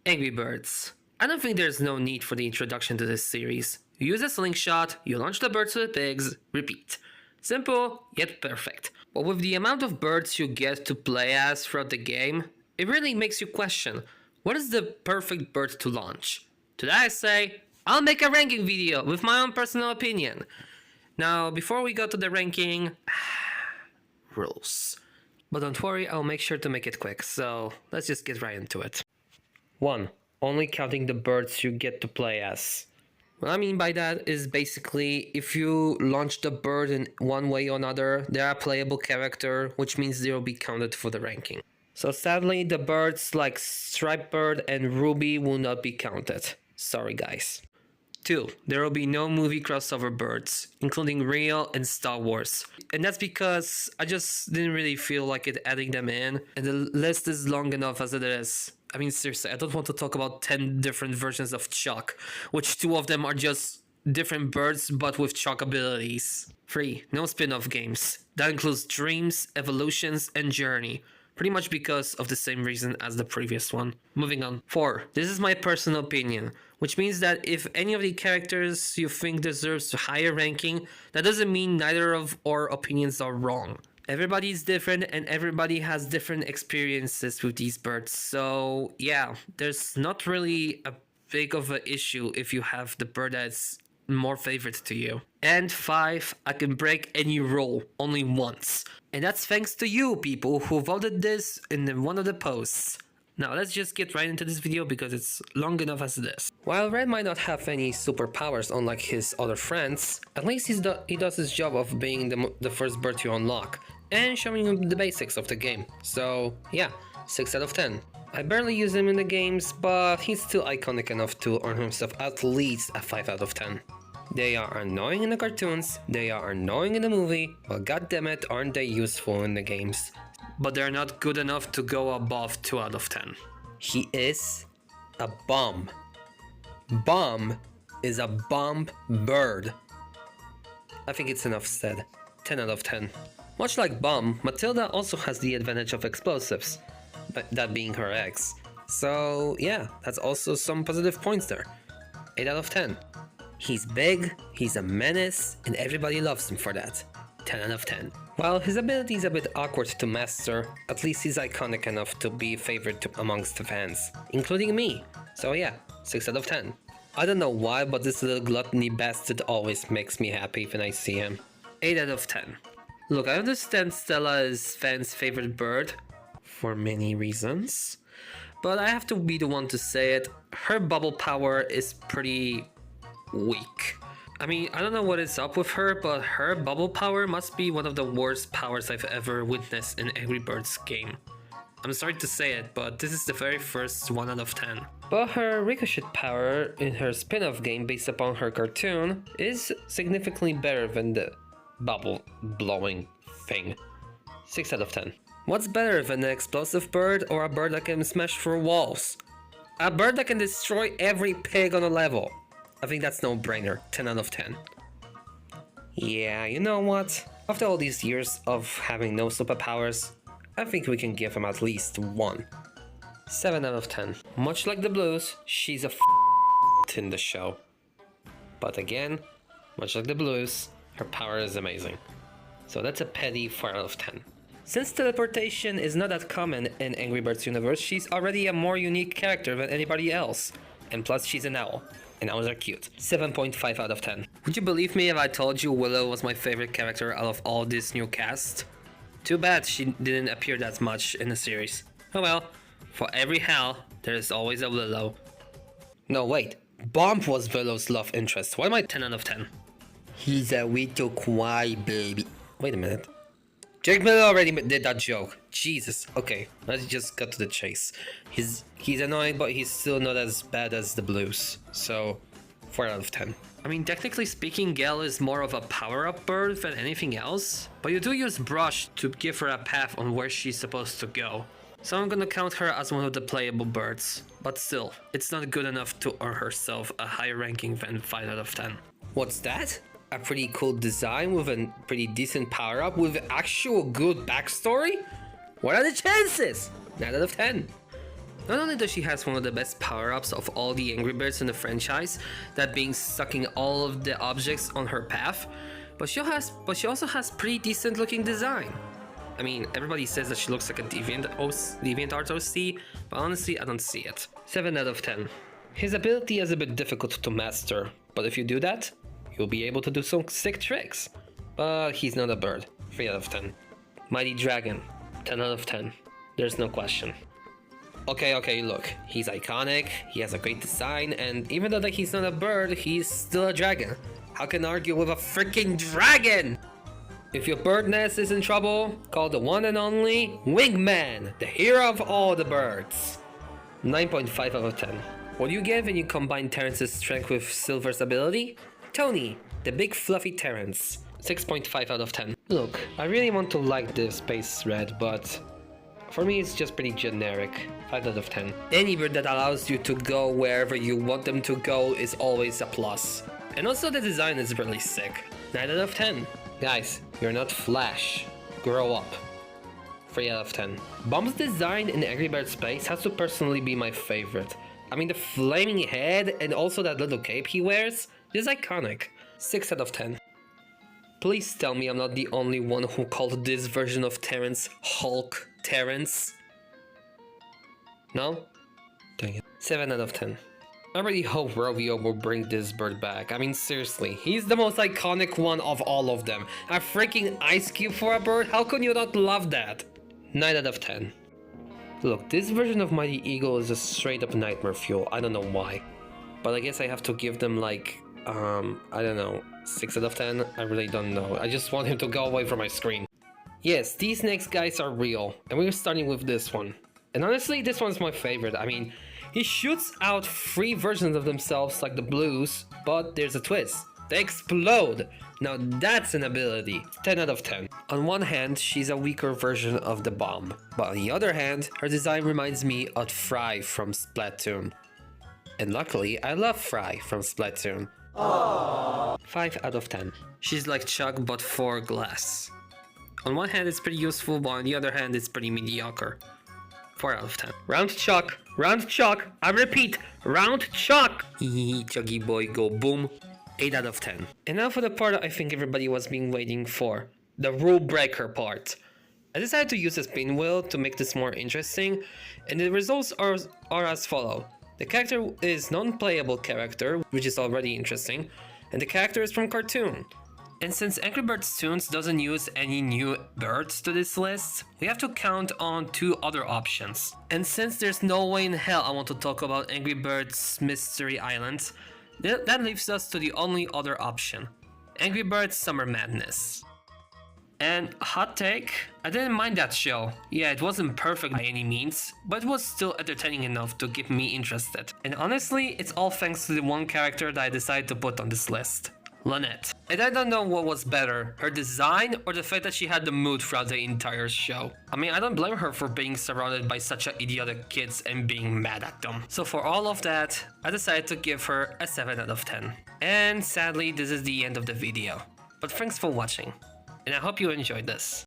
Angry Birds. I don't think there's no need for the introduction to this series. You use a slingshot, you launch the birds to the pigs, repeat. Simple, yet perfect. But with the amount of birds you get to play as throughout the game, it really makes you question, what is the perfect bird to launch? To that I say, I'll make a ranking video with my own personal opinion. Now, before we go to the ranking, rules. But don't worry, I'll make sure to make it quick, so let's just get right into it. 1. Only counting the birds you get to play as. What I mean by that is basically if you launch the bird in one way or another, they are a playable character, which means they will be counted for the ranking. So sadly, the birds like Striped Bird and Ruby will not be counted. Sorry guys. 2. There will be no movie crossover birds, including Real and Star Wars. And that's because I just didn't really feel like it adding them in, and the list is long enough as it is. I mean, seriously, I don't want to talk about 10 different versions of Chuck, which 2 of them are just different birds but with Chuck abilities. 3. No spin-off games. That includes Dreams, Evolutions, and Journey. Pretty much because of the same reason as the previous one. Moving on. 4. This is my personal opinion, which means that if any of the characters you think deserves a higher ranking, that doesn't mean neither of our opinions are wrong. Everybody is different and everybody has different experiences with these birds, so yeah, there's not really a big of an issue if you have the bird that's more favorite to you. And 5, I can break any rule only once. And that's thanks to you people who voted this in one of the posts. Now let's just get right into this video because it's long enough as it is. While Red might not have any superpowers unlike his other friends, at least he does his job of being the first bird to unlock and showing him the basics of the game. So yeah, 6 out of 10. I barely use him in the games, but he's still iconic enough to earn himself at least a 5 out of 10. They are annoying in the cartoons, they are annoying in the movie, but goddammit aren't they useful in the games. But they're not good enough to go above 2 out of 10. He is a bomb. Bomb is a bomb bird. I think it's enough said. 10 out of 10. Much like Bomb, Matilda also has the advantage of explosives, but that being her ex. So yeah, that's also some positive points there. 8 out of 10. He's big, he's a menace, and everybody loves him for that. 10 out of 10. While his ability is a bit awkward to master, at least he's iconic enough to be favored amongst the fans, including me. So yeah, 6 out of 10. I don't know why, but this little gluttony bastard always makes me happy when I see him. 8 out of 10. Look, I understand Stella is fans' favorite bird, for many reasons, but I have to be the one to say it, her bubble power is pretty weak. I mean, I don't know what is up with her, but her bubble power must be one of the worst powers I've ever witnessed in Angry Birds game. I'm sorry to say it, but this is the very first 1 out of 10. But her ricochet power in her spin-off game based upon her cartoon is significantly better than the bubble blowing thing. 6 out of 10. What's better than an explosive bird or a bird that can smash through walls? A bird that can destroy every pig on a level. I think that's no brainer. 10 out of 10. Yeah, you know what? After all these years of having no superpowers, I think we can give him at least 1. 7 out of 10. Much like the Blues, she's a in the show. But again, much like the Blues, her power is amazing. So that's a petty 4 out of 10. Since teleportation is not that common in Angry Birds universe, she's already a more unique character than anybody else. And plus she's an owl. And owls are cute. 7.5 out of 10. Would you believe me if I told you Willow was my favorite character out of all this new cast? Too bad she didn't appear that much in the series. Oh well, for every hell, there is always a Willow. No wait, Bomb was Willow's love interest. Why am I 10 out of 10? He's a little quiet baby. Wait a minute. Jake Miller already did that joke. Jesus. Okay, let's just cut to the chase. He's annoying, but he's still not as bad as the Blues. So, 4 out of 10. I mean, technically speaking, Gale is more of a power-up bird than anything else. But you do use Brush to give her a path on where she's supposed to go. So I'm gonna count her as one of the playable birds. But still, it's not good enough to earn herself a higher ranking than 5 out of 10. What's that? A pretty cool design with a pretty decent power-up with actual good backstory? What are the chances? 9 out of 10. Not only does she has one of the best power-ups of all the Angry Birds in the franchise, that being sucking all of the objects on her path, but she also has pretty decent looking design. I mean, everybody says that she looks like a DeviantArt OC, but honestly, I don't see it. 7 out of 10. His ability is a bit difficult to master, but if you do that, you'll be able to do some sick tricks. But he's not a bird. 3 out of 10. Mighty Dragon. 10 out of 10. There's no question. Okay, look. He's iconic, he has a great design, and even though that he's not a bird, he's still a dragon. How can I argue with a freaking dragon? If your bird nest is in trouble, call the one and only Wingman, the hero of all the birds. 9.5 out of 10. What do you give when you combine Terrance's strength with Silver's ability? Tony, the big fluffy Terrance. 6.5 out of 10. Look, I really want to like this Space Red, but for me it's just pretty generic. 5 out of 10. Any bird that allows you to go wherever you want them to go is always a plus. And also the design is really sick. 9 out of 10. Guys, you're not Flash. Grow up. 3 out of 10. Bomb's design in Angry Birds Space has to personally be my favorite. I mean, the flaming head and also that little cape he wears is iconic. 6 out of 10. Please tell me I'm not the only one who called this version of Terrance Hulk Terrance. No? Dang it. 7 out of 10. I really hope Rovio will bring this bird back. I mean, seriously, he's the most iconic one of all of them. A freaking ice cube for a bird? How can you not love that? 9 out of 10. Look, this version of Mighty Eagle is a straight up nightmare fuel. I don't know why. But I guess I have to give them like, I don't know, 6 out of 10? I really don't know. I just want him to go away from my screen. Yes, these next guys are real. And we're starting with this one. And honestly, this one's my favorite. I mean, he shoots out 3 versions of themselves like the blues, but there's a twist. They explode! Now that's an ability. 10 out of 10. On one hand, she's a weaker version of the bomb, but on the other hand, her design reminds me of Fry from Splatoon. And luckily, I love Fry from Splatoon. Aww. 5 out of 10. She's like Chuck but for glass. On one hand it's pretty useful, but on the other hand it's pretty mediocre. 4 out of 10. Round Chuck! Round Chuck! I repeat, Round Chuck! Hehe, Chuggy boy, go boom. 8 out of 10. And now for the part I think everybody was being waiting for. The rule breaker part. I decided to use a spin wheel to make this more interesting, and the results are as follow. The character is non-playable character, which is already interesting, and the character is from cartoon. And since Angry Birds Toons doesn't use any new birds to this list, we have to count on 2 other options. And since there's no way in hell I want to talk about Angry Birds Mystery Island, that leaves us to the only other option. Angry Birds Summer Madness. And hot take, I didn't mind that show. Yeah, it wasn't perfect by any means, but it was still entertaining enough to keep me interested. And honestly, it's all thanks to the one character that I decided to put on this list. Lynette. And I don't know what was better, her design or the fact that she had the mood throughout the entire show. I mean, I don't blame her for being surrounded by such idiotic kids and being mad at them. So for all of that, I decided to give her a 7 out of 10. And sadly, this is the end of the video. But thanks for watching, and I hope you enjoyed this.